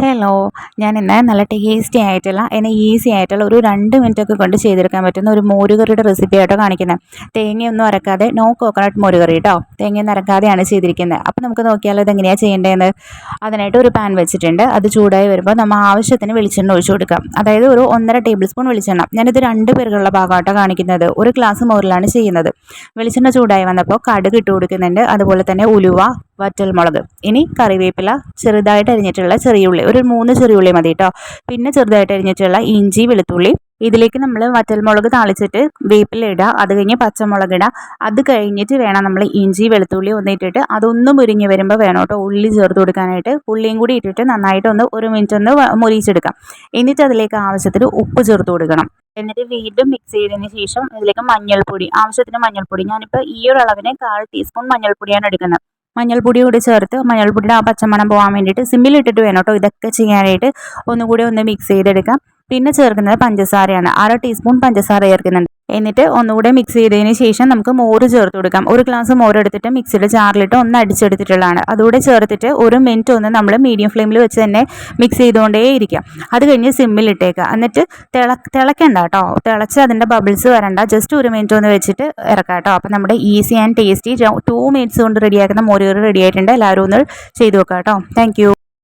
Hello, ഞാൻ ഇന്ന് നല്ല ടേസ്റ്റി ആയിട്ടുള്ള ഈസി ആയിട്ടുള്ള ഒരു 2 മിനിറ്റൊക്കെ കൊണ്ട് ചെയ്തെടുക്കാൻ പറ്റുന്ന ഒരു മോരുകറിയുടെ റെസിപ്പി ആയിട്ടോ കാണിക്കുന്നത്. തേങ്ങയൊന്നും അരക്കാതെ നോ കോക്കനട്ട് മോരുകറി കേട്ടോ. തേങ്ങയൊന്നും അരക്കാതെയാണ് ചെയ്തിരിക്കുന്നത്. അപ്പോൾ നമുക്ക് നോക്കിയാലോ ഇതെങ്ങനെയാണ് ചെയ്യേണ്ടതെന്ന്. അതിനായിട്ട് ഒരു പാൻ വെച്ചിട്ടുണ്ട്. അത് ചൂടായി വരുമ്പോൾ നമ്മൾ ആവശ്യത്തിന് വെളിച്ചെണ്ണ ഒഴിച്ചു കൊടുക്കാം. അതായത് ഒരു 1.5 ടേബിൾ സ്പൂൺ വെളിച്ചെണ്ണ. ഞാനിത് 2 പേർക്കുള്ള ഭാഗമായിട്ടോ കാണിക്കുന്നത്. ഒരു ഗ്ലാസ് മോരിലാണ് ചെയ്യുന്നത്. വെളിച്ചെണ്ണ ചൂടായി വന്നപ്പോൾ കടുക് ഇട്ട് കൊടുക്കുന്നുണ്ട്. അതുപോലെ തന്നെ ഉലുവ, വറ്റൽമുളക്, ഇനി കറിവേപ്പില, ചെറുതായിട്ട് അരിഞ്ഞിട്ടുള്ള ചെറിയുള്ളി, ഒരു 3 ചെറിയുള്ളി മതി കേട്ടോ. പിന്നെ ചെറുതായിട്ട് അരിഞ്ഞിട്ടുള്ള ഇഞ്ചി, വെളുത്തുള്ളി. ഇതിലേക്ക് നമ്മൾ വറ്റൽമുളക് താളിച്ചിട്ട് വേപ്പില ഇടുക. അത് കഴിഞ്ഞ് പച്ചമുളക് ഇടുക. അത് കഴിഞ്ഞിട്ട് വേണം നമ്മൾ ഇഞ്ചി, വെളുത്തുള്ളി ഒന്നിട്ടിട്ട് അതൊന്നും മുരിഞ്ഞ് വരുമ്പോൾ വേണം കേട്ടോ ഉള്ളി ചേർത്ത് കൊടുക്കാനായിട്ട്. ഉള്ളിയും കൂടി ഇട്ടിട്ട് നന്നായിട്ട് ഒരു മിനിറ്റ് മുരിയിച്ചെടുക്കാം. എന്നിട്ട് അതിലേക്ക് ആവശ്യത്തിന് ഉപ്പ് ചേർത്ത് കൊടുക്കണം. എന്നിട്ട് വീണ്ടും മിക്സ് ചെയ്തതിന് ശേഷം ഇതിലേക്ക് മഞ്ഞൾപ്പൊടി, ആവശ്യത്തിന് മഞ്ഞൾപ്പൊടി, ഞാനിപ്പോൾ ഈ ഒരു അളവിന് 1/4 ടീസ്പൂൺ മഞ്ഞൾപ്പൊടിയാണ് എടുക്കുന്നത്. മഞ്ഞൾപ്പൊടി കൂടി ചേർത്ത് മഞ്ഞൾപ്പൊടിയുടെ ആ പച്ചമണം പോകാൻ വേണ്ടിയിട്ട് സിമ്മിലിട്ടിട്ട് വേണം കേട്ടോ ഇതൊക്കെ ചെയ്യാനായിട്ട്. ഒന്നുകൂടി മിക്സ് ചെയ്തെടുക്കാം. പിന്നെ ചേർക്കുന്നത് പഞ്ചസാരയാണ്. 1/2 ടീസ്പൂൺ പഞ്ചസാര ചേർക്കുന്നുണ്ട്. എന്നിട്ട് ഒന്നുകൂടെ മിക്സ് ചെയ്തതിന് ശേഷം നമുക്ക് മോര് ചേർത്ത് കൊടുക്കാം. ഒരു ഗ്ലാസ് മോര് എടുത്തിട്ട് മിക്സിയുടെ ജാറിലിട്ട് അടിച്ചെടുത്തിട്ടുള്ളതാണ്. അതുകൂടെ ചേർത്തിട്ട് ഒരു മിനിറ്റ് നമ്മൾ മീഡിയം ഫ്ലെയിമിൽ വെച്ച് തന്നെ മിക്സ് ചെയ്തുകൊണ്ടേ ഇരിക്കാം. അത് കഴിഞ്ഞ് സിമ്മിലിട്ടേക്കുക. എന്നിട്ട് തിളക്കണ്ട കേട്ടോ. തിളച്ച് അതിൻ്റെ ബബിൾസ് വരണ്ട. ജസ്റ്റ് ഒരു മിനിറ്റ് വെച്ചിട്ട് ഇറക്കാം കേട്ടോ. അപ്പോൾ നമ്മുടെ ഈസി ആൻഡ് ടേസ്റ്റി 2 മിനിറ്റ്സ് കൊണ്ട് റെഡിയാക്കുന്ന മോര് കറി റെഡി ആയിട്ടുണ്ട്. എല്ലാവരും ഒന്ന് ചെയ്ത് നോക്കാം കേട്ടോ. താങ്ക്